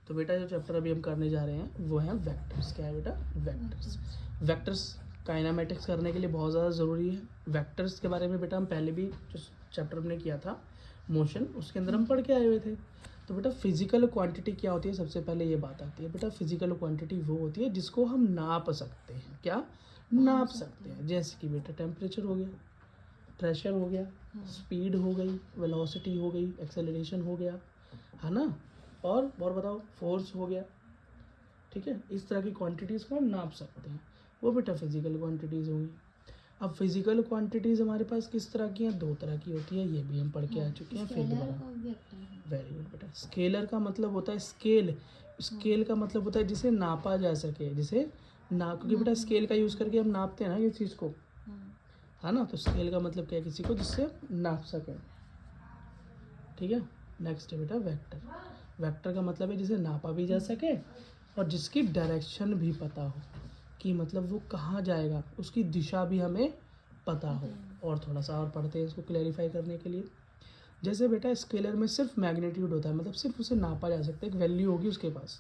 तो बेटा जो चैप्टर अभी हम करने जा रहे हैं वो है वेक्टर्स। क्या है बेटा? वेक्टर्स। वेक्टर्स काइनेमेटिक्स करने के लिए बहुत ज़्यादा ज़रूरी है। वेक्टर्स के बारे में बेटा हम पहले भी जो चैप्टर हमने किया था मोशन, उसके अंदर हम पढ़ के आए हुए थे। तो बेटा फिजिकल क्वांटिटी क्या होती है, सबसे पहले ये बात आती है बेटा, फिजिकल क्वांटिटी वो होती है जिसको हम नाप सकते हैं। क्या नाप सकते हैं? जैसे कि बेटा टेम्परेचर हो गया, प्रेशर हो गया, स्पीड हो गई, वेलोसिटी हो गई, एक्सेलरेशन हो गया, है ना, और बताओ फोर्स हो गया। ठीक है, इस तरह की क्वांटिटीज़ को हम नाप सकते हैं, वो बेटा फिजिकल क्वांटिटीज़ होंगी। अब फिजिकल क्वांटिटीज़ हमारे पास किस तरह की हैं? 2 तरह की होती है, ये भी हम पढ़ के आ चुके हैं। फिर दोबारा वेरी गुड बेटा। स्केलर का मतलब होता है स्केल। स्केल का मतलब होता है जिसे नापा जा सके, जिसे ना, क्योंकि बेटा स्केल का यूज़ करके हम नापते हैं ना किसी चीज़ को, है ना। तो स्केल का मतलब क्या है? किसी को जिससे नाप सके। ठीक है, नेक्स्ट है बेटा वेक्टर। वेक्टर का मतलब है जिसे नापा भी जा सके और जिसकी डायरेक्शन भी पता हो, कि मतलब वो कहाँ जाएगा, उसकी दिशा भी हमें पता हो। और थोड़ा सा और पढ़ते हैं इसको क्लैरिफाई करने के लिए। जैसे बेटा स्केलर में सिर्फ मैग्नीट्यूड होता है, मतलब सिर्फ उसे नापा जा सकता है, एक वैल्यू होगी उसके पास,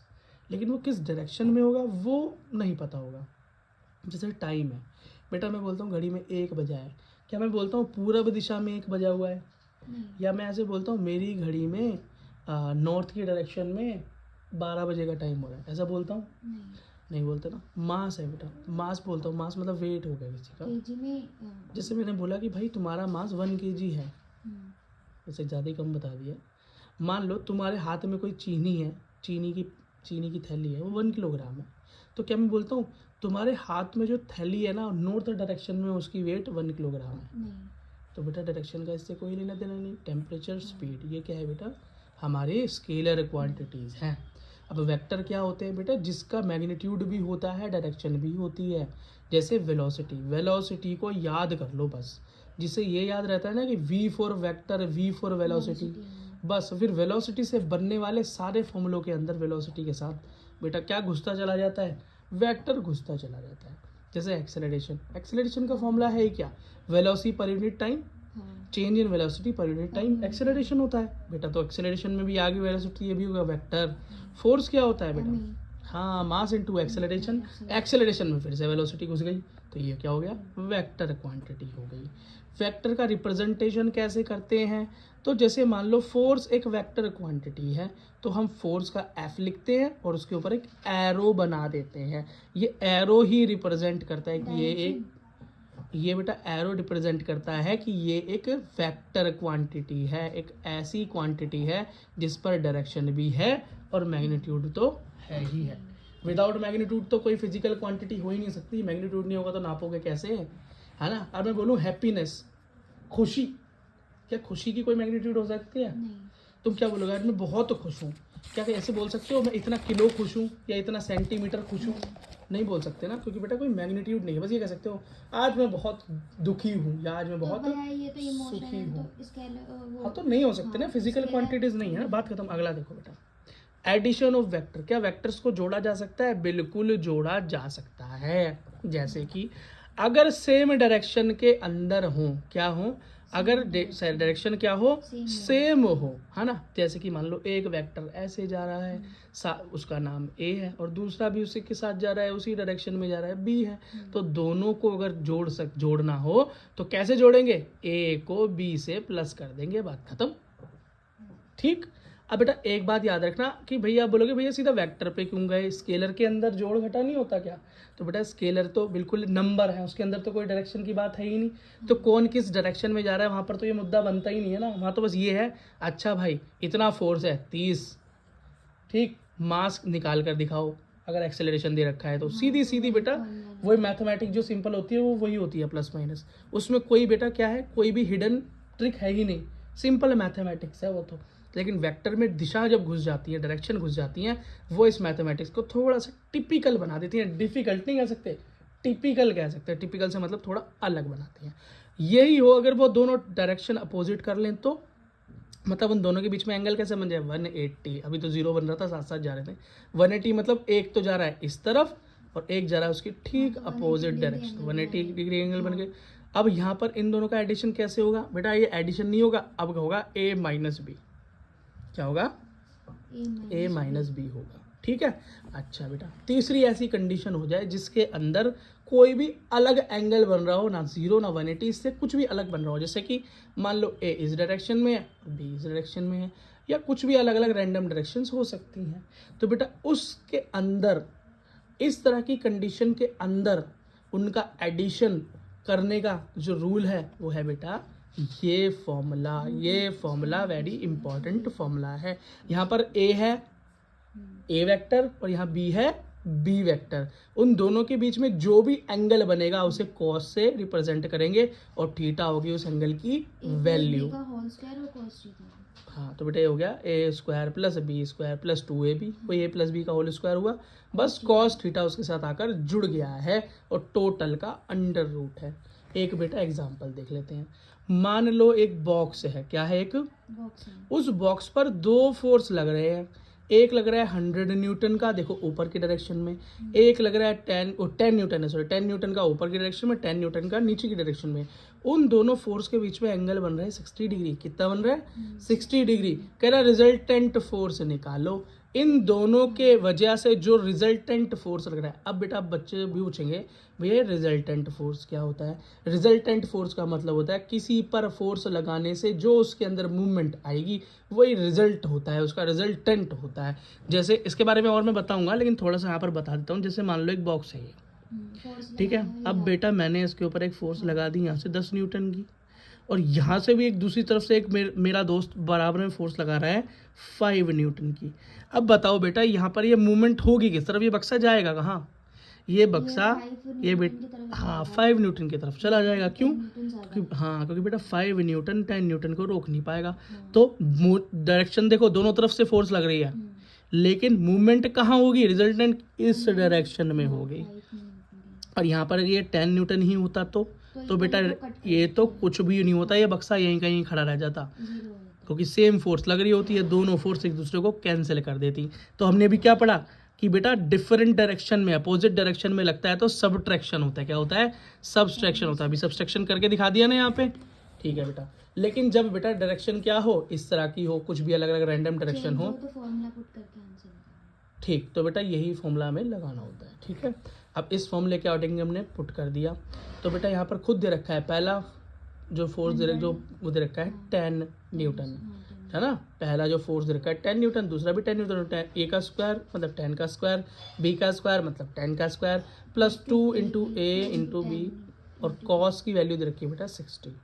लेकिन वो किस डायरेक्शन में होगा वो नहीं पता होगा। जैसे टाइम है बेटा, मैं बोलता हूँ घड़ी में 1 बजा है, क्या मैं बोलता हूँ पूरब दिशा में 1 बजा हुआ है? या मैं ऐसे बोलता हूँ मेरी घड़ी में नॉर्थ की डायरेक्शन में 12 बजे का टाइम हो रहा है, ऐसा बोलता हूँ? नहीं बोलते ना। मास है बेटा, मास बोलता हूँ, मास मतलब वेट हो गया किसी का। केजी में जैसे मैंने बोला कि भाई तुम्हारा मास 1 kg है, वैसे ज़्यादा ही कम बता दिया। मान लो तुम्हारे हाथ में कोई चीनी है, चीनी की थैली है, वो 1 किलोग्राम है, तो क्या मैं बोलता हूँ तुम्हारे हाथ में जो थैली है ना, नॉर्थ डायरेक्शन में उसकी वेट 1 किलोग्राम है? तो बेटा डायरेक्शन का इससे कोई लेना देना नहीं। टेम्परेचर, स्पीड, ये क्या है बेटा? हमारे स्केलर क्वांटिटीज़ हैं। अब वेक्टर क्या होते हैं बेटा? जिसका मैग्नीट्यूड भी होता है, डायरेक्शन भी होती है। जैसे वेलोसिटी, वेलोसिटी को याद कर लो बस, जिससे ये याद रहता है ना कि V for vector, V for velocity, बस। फिर वेलोसिटी से बनने वाले सारे फॉर्मूलों के अंदर वेलोसिटी के साथ बेटा क्या घुसता चला जाता है? वेक्टर घुसता चला जाता है। जैसे एक्सेलरेशन, एक्सेलरेशन का फॉर्मूला है क्या? Velocity per unit time, change in velocity per unit time acceleration होता है बेटा। तो एक्सेलरेशन में भी आ गई वेलोसिटी, ये भी होगा वेक्टर। फोर्स क्या होता है बेटा? हाँ, मास इनटू एक्सेलरेशन, एक्सेलरेशन में फिर से वेलोसिटी घुस गई, तो ये क्या हो गया? वेक्टर क्वांटिटी हो गई। वेक्टर का रिप्रेजेंटेशन कैसे करते हैं? तो जैसे मान लो फोर्स एक वेक्टर क्वांटिटी है, तो हम फोर्स का F लिखते हैं और उसके ऊपर एक एरो बना देते हैं। ये एरो ही रिप्रेजेंट करता है कि ये बेटा एरो रिप्रेजेंट करता है कि ये एक वेक्टर क्वांटिटी है, एक ऐसी क्वांटिटी है जिस पर डायरेक्शन भी है और मैग्नीट्यूड तो है ही है। विदाउट मैग्नीट्यूड तो कोई फिजिकल क्वांटिटी हो ही नहीं सकती। मैग्नीट्यूड नहीं होगा तो नापोगे कैसे, है ना। अब मैं बोलूँ हैप्पीनेस, खुशी, क्या खुशी की कोई मैग्नीट्यूड हो सकती है? तुम क्या बोलोगे? यार मैं बहुत खुश हूँ, क्या ऐसे बोल सकते हो मैं इतना किलो खुश हूँ या इतना सेंटीमीटर खुश हूँ? नहीं बोल सकते ना, क्योंकि बेटा कोई मैग्नीट्यूड नहीं है। बस ये कह सकते हो आज मैं बहुत दुखी हूँ या आज मैं बहुत सुखी हूँ। हाँ, तो नहीं हो सकते ना, फिजिकल क्वांटिटीज नहीं है ना, बात खत्म। अगला देखो बेटा, एडिशन ऑफ वेक्टर। क्या वेक्टर्स को जोड़ा जा सकता है? बिल्कुल जोड़ा जा सकता है। जैसे कि अगर सेम डायरेक्शन के अंदर हो, क्या हो? अगर डायरेक्शन क्या हो? सेम हो, है ना। जैसे कि मान लो एक वेक्टर ऐसे जा रहा है, उसका नाम A है, और दूसरा भी उसी के साथ जा रहा है, उसी डायरेक्शन में जा रहा है, B है। तो दोनों को अगर जोड़ना हो तो कैसे जोड़ेंगे? A को B से प्लस कर देंगे, बात खत्म। ठीक। अब बेटा एक बात याद रखना कि भैया आप बोलोगे भैया सीधा वेक्टर पे क्यों गए, स्केलर के अंदर जोड़ घटा नहीं होता क्या? तो बेटा स्केलर तो बिल्कुल नंबर है, उसके अंदर तो कोई डायरेक्शन की बात है ही नहीं। तो कौन किस डायरेक्शन में जा रहा है वहाँ पर तो ये मुद्दा बनता ही नहीं है ना। वहाँ तो बस ये है, अच्छा भाई इतना फोर्स है 30, ठीक, मास निकाल कर दिखाओ। अगर एक्सेलरेशन दे रखा है तो सीधी सीधी बेटा वही मैथमेटिक्स जो सिंपल होती है वो वही होती है, प्लस माइनस। उसमें कोई बेटा क्या है, कोई भी हिडन ट्रिक है ही नहीं, सिंपल मैथमेटिक्स है वो तो। लेकिन वेक्टर में दिशा जब घुस जाती है, डायरेक्शन घुस जाती है, वो इस मैथमेटिक्स को थोड़ा सा टिपिकल बना देती हैं। डिफिकल्ट नहीं कह सकते, टिपिकल कह सकते हैं। टिपिकल से मतलब थोड़ा अलग बनाती हैं। यही हो अगर वो दोनों डायरेक्शन अपोजिट कर लें तो मतलब उन दोनों के बीच में एंगल कैसे बन जाए? 180। अभी तो 0 बन रहा था, साथ साथ जा रहे थे। 180 मतलब एक तो जा रहा है इस तरफ और एक जा रहा है उसकी ठीक अपोजिट डायरेक्शन, 180 डिग्री एंगल बन गए। अब यहाँ पर इन दोनों का एडिशन कैसे होगा बेटा? ये एडिशन नहीं होगा, अब होगा A - B। क्या होगा? ए माइनस बी होगा। ठीक है। अच्छा बेटा, तीसरी ऐसी कंडीशन हो जाए जिसके अंदर कोई भी अलग एंगल बन रहा हो, ना 0 ना 180, इससे कुछ भी अलग बन रहा हो, जैसे कि मान लो ए इस डायरेक्शन में है, बी इस डायरेक्शन में है, या कुछ भी अलग अलग रैंडम डायरेक्शंस हो सकती हैं। तो बेटा उसके अंदर, इस तरह की कंडीशन के अंदर उनका एडिशन करने का जो रूल है वो है बेटा ये फॉर्मूला वेरी इंपॉर्टेंट फॉर्मूला है। यहाँ पर ए है ए वेक्टर और यहाँ बी है बी वेक्टर। उन दोनों के बीच में जो भी एंगल बनेगा उसे कॉस से रिप्रेजेंट करेंगे और थीटा होगी उस एंगल की वैल्यू। हाँ, तो बेटा ये हो गया A square plus B square plus 2ab, कोई ए प्लस बी का होल स्क्वायर हुआ, बस कॉस थीटा उसके साथ आकर जुड़ गया है और टोटल का अंडर रूट है। एक बेटा एग्जांपल देख लेते हैं। मान लो एक बॉक्स है, क्या है, एक बॉक्स है। उस बॉक्स पर दो फोर्स लग रहे हैं, एक लग रहा है 100 न्यूटन का, देखो ऊपर की डायरेक्शन में, एक लग रहा है 10 न्यूटन है, सॉरी 10 न्यूटन का ऊपर की डायरेक्शन में, 10 न्यूटन का नीचे की डायरेक्शन में। उन दोनों फोर्स के बीच में एंगल बन रहा है 60 डिग्री। कितना बन रहा है? 60 डिग्री। कह रहा है रिजल्टेंट फोर्स निकालो। इन दोनों के वजह से जो रिजल्टेंट फोर्स लग रहा है, अब बेटा बच्चे भी पूछेंगे भैया रिजल्टेंट फोर्स क्या होता है? रिजल्टेंट फोर्स का मतलब होता है किसी पर फोर्स लगाने से जो उसके अंदर मूवमेंट आएगी वही रिजल्ट होता है, उसका रिजल्टेंट होता है। जैसे इसके बारे में और मैं बताऊंगा, लेकिन थोड़ा सा यहाँ पर बता देता हूँ। जैसे मान लो एक बॉक्स है ये, ठीक है। अब बेटा मैंने इसके ऊपर एक फोर्स लगा दी यहाँ से 10 न्यूटन की, और यहाँ से भी एक दूसरी तरफ से एक मेरा दोस्त बराबर में फोर्स लगा रहा है 5 न्यूटन की। अब बताओ बेटा यहाँ पर ये मूवमेंट होगी किस तरफ? ये बक्सा जाएगा कहाँ? ये बक्सा ये बेटा हाँ 5 न्यूटन की तरफ चला जाएगा। क्यों? क्योंकि बेटा 5 न्यूटन 10 न्यूटन को रोक नहीं पाएगा। तो डायरेक्शन देखो, दोनों तरफ से फोर्स लग रही है, लेकिन मूवमेंट कहाँ होगी? रिजल्टेंट इस डायरेक्शन में होगी। और यहाँ पर ये 10 न्यूटन ही होता तो बेटा ये तो कुछ भी नहीं होता, ये बक्सा यहीं कहीं खड़ा रह जाता, क्योंकि सेम फोर्स लग रही होती है, दोनों फोर्स एक दूसरे को कैंसिल कर देती। तो हमने अभी क्या पढ़ा कि बेटा डिफरेंट डायरेक्शन में, अपोजिट डायरेक्शन में लगता है तो सबट्रैक्शन होता है। क्या होता है? सबट्रैक्शन होता है। अभी सबट्रैक्शन करके दिखा दिया ना यहाँ पे, ठीक है बेटा। लेकिन जब बेटा डायरेक्शन क्या हो, इस तरह की हो, कुछ भी अलग अलग रैंडम डायरेक्शन हो, ठीक, तो बेटा यही फॉर्मूला हमें लगाना होता है। ठीक है। अब इस फॉर्मूले के अकॉर्डिंग हमने पुट कर दिया। तो बेटा यहाँ पर खुद दे रखा है, पहला जो फोर्स जो वो दे रखा है 10 न्यूटन, है ना। पहला जो फोर्स दे रखा है 10 न्यूटन, दूसरा भी 10 न्यूटन। ए का स्क्वायर मतलब 10 का स्क्वायर, बी का स्क्वायर मतलब 10 का स्क्वायर, प्लस 2 इंटू ए इंटू बी, और कॉस की वैल्यू दे रखी है बेटा 60।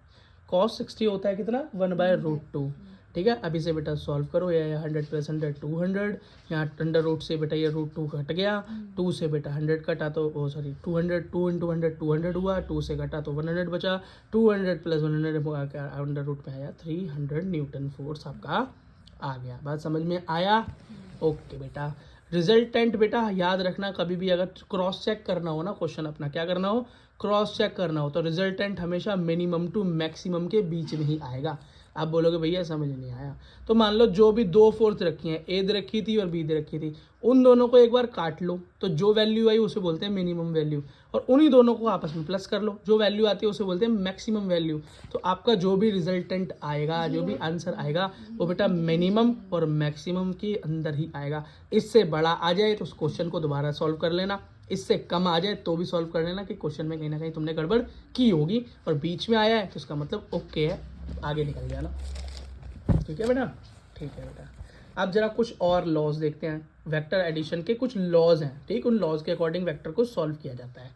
कॉस 60 होता है कितना? 1/√2। ठीक है। अब इसे बेटा सॉल्व करो, ये 100 + 100 200, यहाँ अंडर रूट से बेटा ये √2 कट गया, 2 से बेटा 100 कटा तो 200, 2 इंटू 100 200 हुआ, 2 से कटा तो 100 बचा, 200 + 100 अंडर रूट में आया 300 न्यूटन फोर्स आपका आ गया। बात समझ में आया? ओके बेटा। रिजल्टेंट बेटा याद रखना, कभी भी अगर क्रॉस चेक करना हो ना क्वेश्चन अपना, क्या करना हो? क्रॉस चेक करना हो, तो रिजल्टेंट हमेशा मिनिमम टू मैक्सिमम के बीच में ही आएगा। आप बोलोगे भैया समझ नहीं आया, तो मान लो जो भी दो फोर्स रखी हैं, ए दे रखी थी और बी दे रखी थी, उन दोनों को एक बार काट लो, तो जो वैल्यू आई उसे बोलते हैं मिनिमम वैल्यू, और उन्हीं दोनों को आपस में प्लस कर लो, जो वैल्यू आती है उसे बोलते हैं मैक्सिमम वैल्यू। तो आपका जो भी रिजल्टेंट आएगा, जो भी आंसर आएगा, वो बेटा मिनिमम और मैक्सिमम के अंदर ही आएगा। इससे बड़ा आ जाए तो उस क्वेश्चन को दोबारा सॉल्व कर लेना, इससे कम आ जाए तो भी सॉल्व कर लेना कि क्वेश्चन में कहीं ना कहीं तुमने गड़बड़ की होगी, और बीच में आया है तो इसका मतलब ओके है, आगे निकल जाना। ठीक है बेटा? ठीक है बेटा। अब जरा कुछ और लॉज देखते हैं, वेक्टर एडिशन के कुछ लॉज हैं, ठीक। उन लॉज के अकॉर्डिंग वेक्टर को सॉल्व किया जाता है।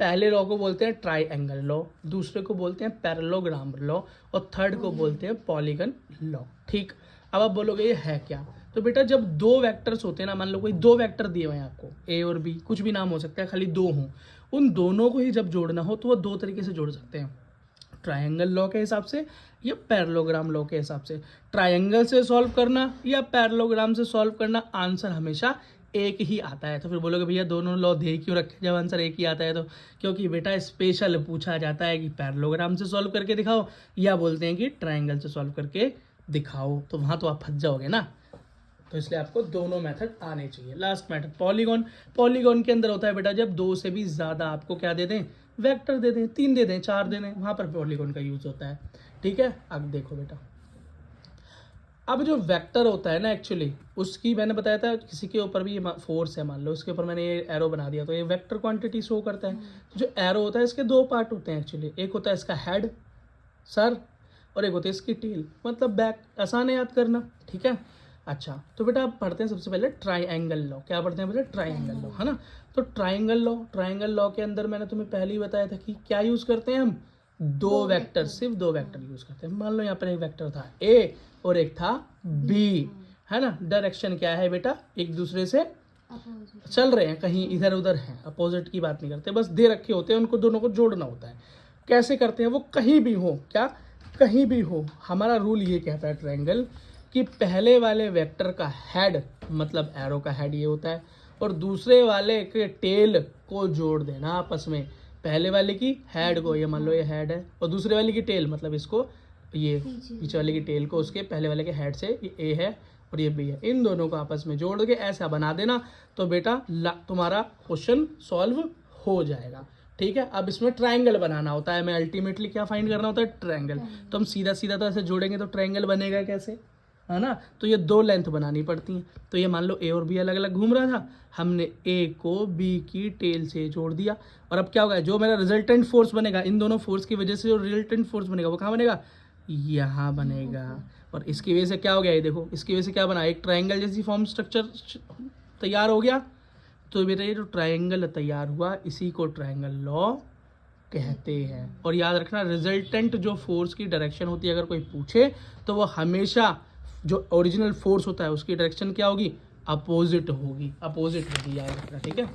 पहले लॉ को बोलते हैं ट्राइएंगल लॉ, दूसरे को बोलते हैं पैरेललोग्राम लॉ, और थर्ड को बोलते हैं पॉलीगन लॉ। ठीक। अब आप बोलोगे ये है क्या? तो बेटा जब दो वेक्टर्स होते हैं ना, मान लो कोई दो वेक्टर दिए हुए हैं आपको, ए और बी, कुछ भी नाम हो सकता है, खाली दो हों, उन दोनों को ही जब जोड़ना हो तो वो दो तरीके से जोड़ सकते हैं, ट्रायंगल लॉ के हिसाब से या पैरेललोग्राम लॉ के हिसाब से। ट्रायंगल से सॉल्व करना या पैरेललोग्राम से सॉल्व करना, आंसर हमेशा एक ही आता है। तो फिर बोलोगे भैया दोनों लॉ दे क्यों रखे जब आंसर एक ही आता है? तो क्योंकि बेटा स्पेशल पूछा जाता है कि पैरेललोग्राम से सॉल्व करके दिखाओ, या बोलते हैं कि ट्रायंगल से सॉल्व करके दिखाओ, तो वहाँ तो आप फंस जाओगे ना। तो इसलिए आपको दोनों मेथड आने चाहिए। Last method polygon. पॉलीगॉन के अंदर होता है बेटा जब दो से भी ज़्यादा आपको क्या दे दें, वेक्टर दे दें, 3 दे दें, 4 दे दें, वहाँ पर पॉलीगॉन का यूज़ होता है। ठीक है। अब देखो बेटा, अब जो वेक्टर होता है ना एक्चुअली, उसकी मैंने बताया था किसी के ऊपर भी ये फोर्स है, मान लो इसके ऊपर मैंने ये एरो बना दिया तो ये वेक्टर क्वांटिटी शो करता है। जो एरो होता है इसके दो पार्ट होते हैं एक्चुअली, एक होता है इसका हेड सर और एक होती है इसकी टेल मतलब बैक। आसान है याद करना, ठीक है। अच्छा तो बेटा आप पढ़ते हैं सबसे पहले ट्राइंगल लॉ। क्या पढ़ते हैं बेटा? ट्राइंगल लॉ, है ना। तो ट्राइंगल लॉ के अंदर मैंने तुम्हें पहले ही बताया था कि क्या यूज करते हैं हम, दो वेक्टर, सिर्फ दो वेक्टर यूज करते हैं। मान लो यहाँ पर एक वेक्टर था ए और एक था बी, है ना। डायरेक्शन क्या है बेटा? एक दूसरे से चल रहे हैं, कहीं इधर उधर हैं, अपोजिट की बात नहीं करते, बस दे रखे होते हैं, उनको दोनों को जोड़ना होता है। कैसे करते हैं वो? कहीं भी हो, क्या कहीं भी हो। हमारा रूल ये कहता है ट्रायंगल कि पहले वाले वेक्टर का हेड मतलब एरो का हेड ये होता है और दूसरे वाले के टेल को जोड़ देना आपस में। पहले वाले की हेड को, ये मान लो ये हेड है, और दूसरे वाले की टेल मतलब इसको, ये पीछे वाले की टेल को उसके पहले वाले के हेड से, ये ए है और ये बी है, इन दोनों को आपस में जोड़ के ऐसा बना देना तो बेटा तुम्हारा क्वेश्चन सॉल्व हो जाएगा। ठीक है। अब इसमें ट्रायंगल बनाना होता है, मैं अल्टीमेटली क्या फाइंड करना होता है? ट्रायंगल। तो हम सीधा सीधा तो ऐसे जोड़ेंगे तो ट्रायंगल बनेगा कैसे, है ना। तो ये दो लेंथ बनानी पड़ती हैं। तो ये मान लो ए और बी अलग अलग घूम रहा था, हमने ए को बी की टेल से जोड़ दिया और अब क्या होगा? जो मेरा रिजल्टेंट फोर्स बनेगा, इन दोनों फोर्स की वजह से जो रिजल्टेंट फोर्स बनेगा वो कहाँ बनेगा? यहाँ बनेगा। और इसकी वजह से क्या हो गया? ये देखो, इसकी वजह से क्या बना? एक ट्रायंगल जैसी फॉर्म स्ट्रक्चर तैयार हो गया। तो बेटा ये जो ट्रायंगल तैयार हुआ इसी को ट्रायंगल लॉ कहते हैं। और याद रखना रिजल्टेंट जो फोर्स की डायरेक्शन होती है, अगर कोई पूछे तो वो हमेशा जो ओरिजिनल फोर्स होता है उसकी डायरेक्शन क्या होगी? अपोजिट होगी, याद रखना, ठीक है।